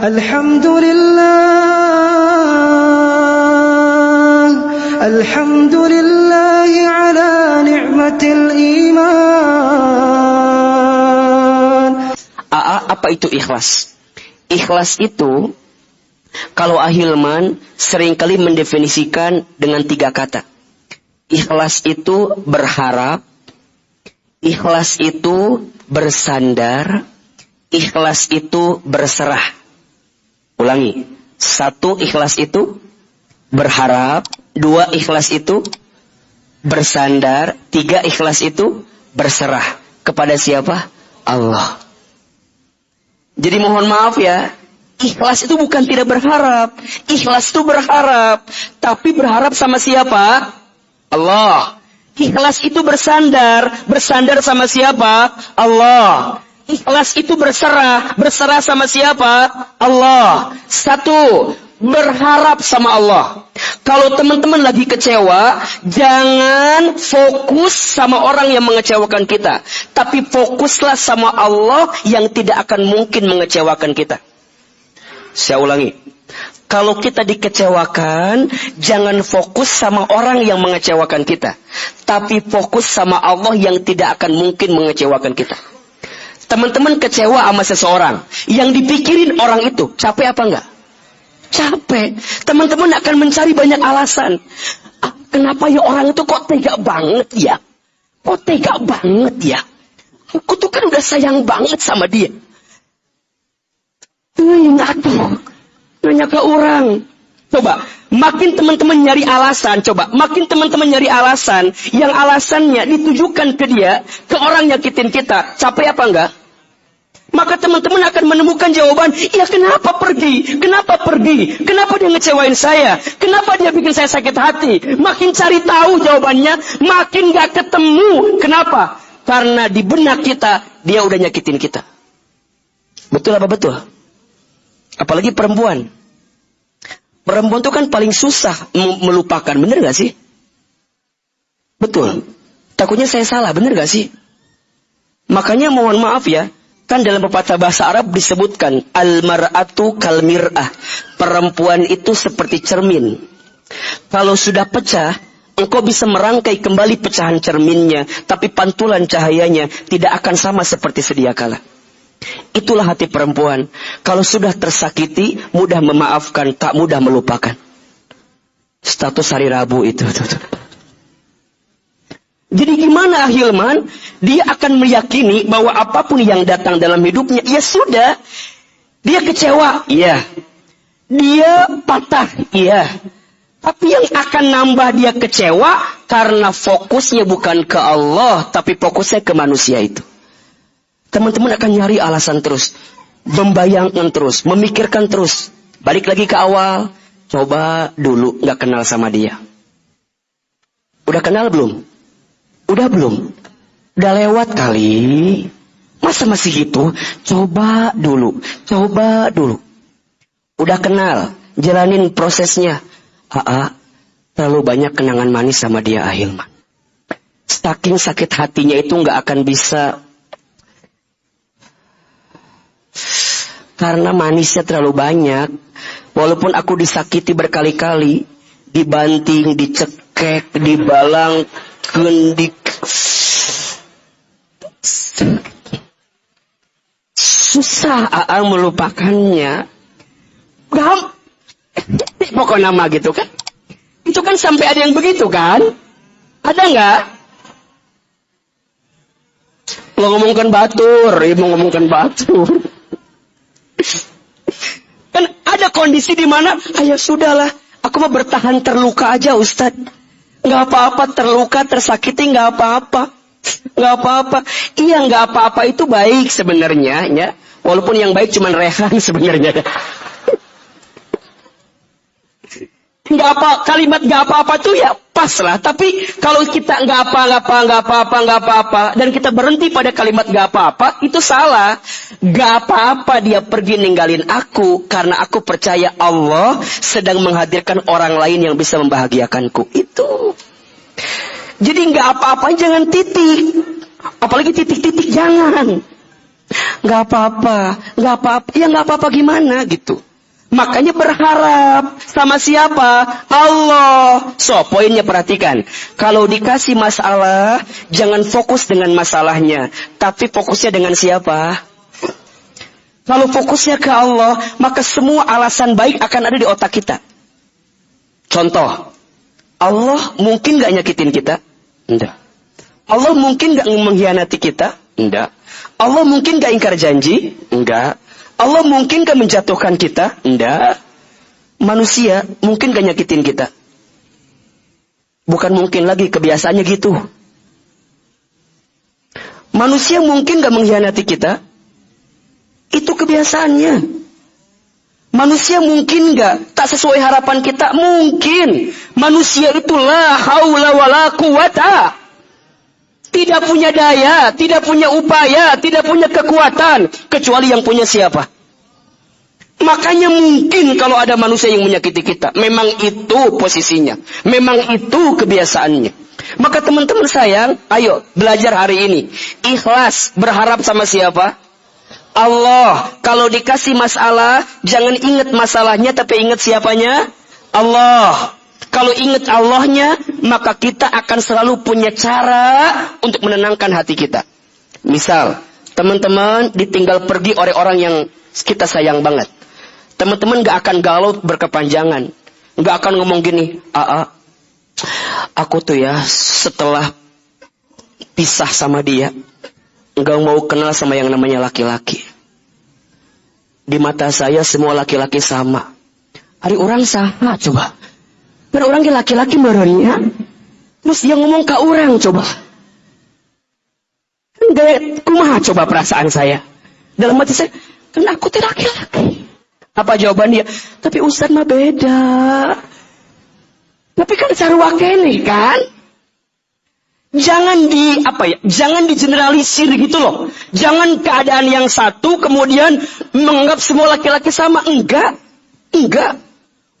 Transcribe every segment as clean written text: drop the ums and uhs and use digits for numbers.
Alhamdulillah, alhamdulillah ala ni'matil iman. Apa itu ikhlas? Ikhlas itu, kalau Ahilman seringkali mendefinisikan dengan 3 kata. Ikhlas itu berharap, ikhlas itu bersandar, ikhlas itu berserah. Ulangi. 1, ikhlas itu berharap. 2, ikhlas itu bersandar. 3, ikhlas itu berserah. Kepada siapa? Allah. Jadi mohon maaf ya, ikhlas itu bukan tidak berharap. Ikhlas itu berharap. Tapi berharap sama siapa? Allah. Ikhlas itu bersandar. Bersandar sama siapa? Allah. Ikhlas itu berserah. Berserah sama siapa? Allah. 1, berharap sama Allah. Kalau teman-teman lagi kecewa, jangan fokus sama orang yang mengecewakan kita. Tapi fokuslah sama Allah yang tidak akan mungkin mengecewakan kita. Saya ulangi. Kalau kita dikecewakan, jangan fokus sama orang yang mengecewakan kita. Tapi fokus sama Allah yang tidak akan mungkin mengecewakan kita. Teman-teman kecewa sama seseorang. Yang dipikirin orang itu, capek apa enggak? Capek. Teman-teman akan mencari banyak alasan. Kenapa ya orang itu kok tega banget ya? Kok tega banget ya? Aku tuh kan udah sayang banget sama dia. Aduh. Nanya ke orang. Coba, makin teman-teman nyari alasan. Coba, makin teman-teman nyari alasan. Yang alasannya ditujukan ke dia. Ke orang nyakitin kita. Capek apa enggak? Maka teman-teman akan menemukan jawaban. Ya kenapa pergi? Kenapa pergi? Kenapa dia ngecewain saya? Kenapa dia bikin saya sakit hati? Makin cari tahu jawabannya, makin gak ketemu. Kenapa? Karena di benak kita, dia udah nyakitin kita. Betul apa betul? Apalagi perempuan. Perempuan itu kan paling susah melupakan. Bener gak sih? Betul. Takutnya saya salah. Bener gak sih? Makanya mohon maaf ya. Kan dalam pepatah bahasa Arab disebutkan al-mar'atu kal-mir'ah. Perempuan itu seperti cermin. Kalau sudah pecah, engkau bisa merangkai kembali pecahan cerminnya, tapi pantulan cahayanya tidak akan sama seperti sedia kala. Itulah hati perempuan. Kalau sudah tersakiti, mudah memaafkan, tak mudah melupakan. Status hari Rabu itu. Jadi gimana Ahilman? Dia akan meyakini bahwa apapun yang datang dalam hidupnya, ya sudah. Dia kecewa, iya. Dia patah, iya. Tapi yang akan nambah dia kecewa, karena fokusnya bukan ke Allah, tapi fokusnya ke manusia itu. Teman-teman akan nyari alasan terus. Membayangkan terus, memikirkan terus. Balik lagi ke awal, coba dulu gak kenal sama dia. Udah kenal belum? Udah belum? Udah lewat kali. Masa masih gitu? Coba dulu. Coba dulu. Udah kenal. Jalanin prosesnya. Terlalu banyak kenangan manis sama dia Ahilman. Saking sakit hatinya itu gak akan bisa. Karena manisnya terlalu banyak. Walaupun aku disakiti berkali-kali. Dibanting, dicekek, dibalang. Susah melupakannya. Pokok nama gitu kan. Itu kan sampai ada yang begitu kan. Ada nggak? Lo ngomongkan batur. Ibu ngomongkan batur. Kan ada kondisi di mana ayo sudahlah. Aku mau bertahan terluka aja Ustadz. Nggak apa-apa, terluka, tersakiti, nggak apa-apa. Nggak apa-apa. Iya, nggak apa-apa itu baik sebenarnya. Ya. Walaupun yang baik cuma rehan sebenarnya. Nggak apa, kalimat nggak apa-apa tuh ya pas lah. Tapi kalau kita nggak apa-apa, dan kita berhenti pada kalimat nggak apa-apa, itu salah. Nggak apa-apa dia pergi ninggalin aku, karena aku percaya Allah sedang menghadirkan orang lain yang bisa membahagiakanku. Itu. Jadi nggak apa-apa, jangan titik. Apalagi titik-titik, jangan. Nggak apa-apa, nggak apa-apa. Ya nggak apa-apa gimana gitu. Makanya berharap sama siapa? Allah. So, poinnya perhatikan. Kalau dikasih masalah, jangan fokus dengan masalahnya. Tapi fokusnya dengan siapa? Kalau fokusnya ke Allah, maka semua alasan baik akan ada di otak kita. Contoh, Allah mungkin gak nyakitin kita? Enggak. Allah mungkin gak mengkhianati kita? Enggak. Allah mungkin gak ingkar janji? Enggak. Allah mungkin gak menjatuhkan kita? Enggak. Manusia mungkin gak nyakitin kita? Bukan mungkin lagi, kebiasaannya gitu. Manusia mungkin gak mengkhianati kita? Itu kebiasaannya. Manusia mungkin gak tak sesuai harapan kita? Mungkin. Manusia itu la haula wala quwata. Tidak punya daya, tidak punya upaya, tidak punya kekuatan. Kecuali yang punya siapa? Makanya mungkin kalau ada manusia yang menyakiti kita. Memang itu posisinya. Memang itu kebiasaannya. Maka teman-teman sayang, ayo belajar hari ini. Ikhlas, berharap sama siapa? Allah. Kalau dikasih masalah, jangan ingat masalahnya, tapi ingat siapanya? Allah. Kalau ingat Allahnya, maka kita akan selalu punya cara untuk menenangkan hati kita. Misal, teman-teman ditinggal pergi oleh orang yang kita sayang banget. Teman-teman gak akan galau berkepanjangan. Gak akan ngomong gini, aku tuh ya setelah pisah sama dia, gak mau kenal sama yang namanya laki-laki. Di mata saya semua laki-laki sama. Hari orang sama coba. Kan orang laki-laki merenya. Terus dia ngomong ke orang coba. Kan gaya kumaha coba perasaan saya. Dalam hati saya, kan aku tuh laki-laki. Apa jawaban dia? Tapi Ustaz mah beda. Tapi kan sarua kene kan? Jangan jangan digeneralisir gitu loh. Jangan keadaan yang satu kemudian menganggap semua laki-laki sama. Enggak.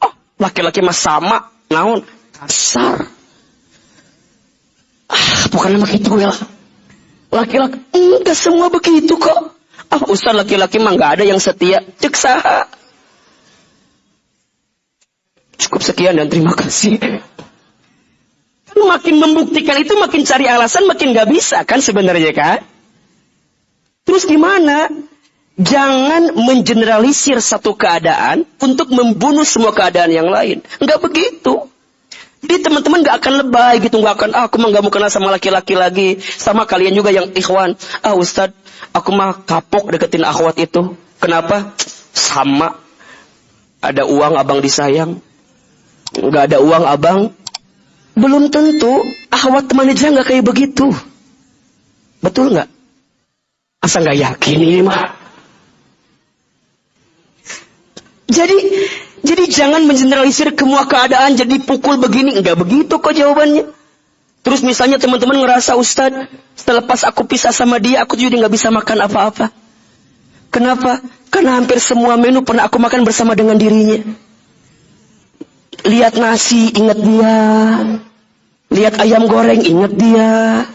Oh, laki-laki mah sama. Naon? Kasar. Bukan begitu ya. Laki-laki enggak semua begitu kok. Ustaz laki-laki mah enggak ada yang setia. Cek saha. Cukup sekian dan terima kasih. Makin membuktikan itu, makin cari alasan, makin gak bisa kan sebenarnya kan? Terus gimana? Jangan mengeneralisir satu keadaan untuk membunuh semua keadaan yang lain. Enggak begitu. Jadi teman-teman gak akan lebay gitu, gak akan aku mah gak mau kenal sama laki-laki lagi. Sama kalian juga yang ikhwan. Ustaz, aku mah kapok deketin akhwat itu. Kenapa? Sama. Ada uang abang disayang. Gak ada uang abang. Belum tentu akhwat teman aja gak kayak begitu. Betul gak? Asa gak yakin ini mah. Jadi jangan mengeneralisir semua keadaan jadi pukul begini. Enggak begitu kok jawabannya. Terus misalnya teman-teman ngerasa, Ustaz, selepas aku pisah sama dia, aku jadi gak bisa makan apa-apa. Kenapa? Karena hampir semua menu pernah aku makan bersama dengan dirinya. Lihat nasi, ingat dia. Lihat ayam goreng, ingat dia.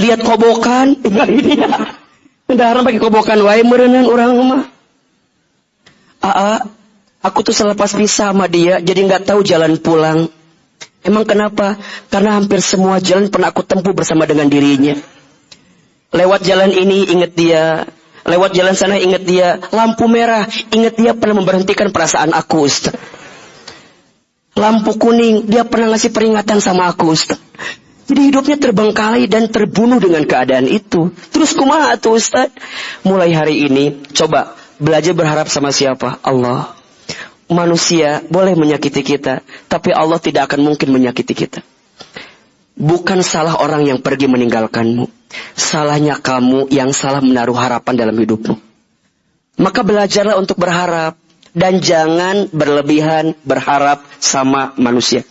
Lihat kobokan, ingat dia. Kendaraan pakai kobokan, wae merenan orang mah. Aku tuh selepas pisah sama dia, jadi nggak tahu jalan pulang. Emang kenapa? Karena hampir semua jalan pernah aku tempuh bersama dengan dirinya. Lewat jalan ini ingat dia, lewat jalan sana ingat dia. Lampu merah, ingat dia pernah memberhentikan perasaan aku, Ustaz. Lampu kuning, dia pernah ngasih peringatan sama aku, Ustaz. Jadi hidupnya terbengkalai dan terbunuh dengan keadaan itu. Terus kumaha tuh, Ustaz? Mulai hari ini, coba belajar berharap sama siapa? Allah. Manusia boleh menyakiti kita, tapi Allah tidak akan mungkin menyakiti kita. Bukan salah orang yang pergi meninggalkanmu. Salahnya kamu yang salah menaruh harapan dalam hidupmu. Maka belajarlah untuk berharap. Dan jangan berlebihan berharap sama manusia.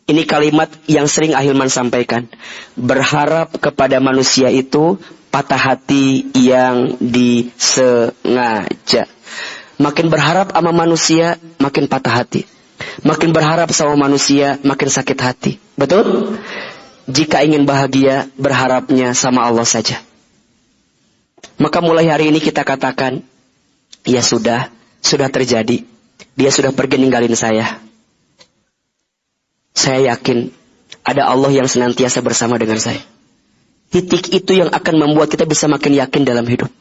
Ini kalimat yang sering Ahilman sampaikan. Berharap kepada manusia itu patah hati yang disengaja. Makin berharap sama manusia, makin patah hati. Makin berharap sama manusia, makin sakit hati. Betul? Jika ingin bahagia, berharapnya sama Allah saja. Maka mulai hari ini kita katakan, ya sudah terjadi. Dia sudah pergi ninggalin saya. Saya yakin ada Allah yang senantiasa bersama dengan saya. Titik itu yang akan membuat kita bisa makin yakin dalam hidup.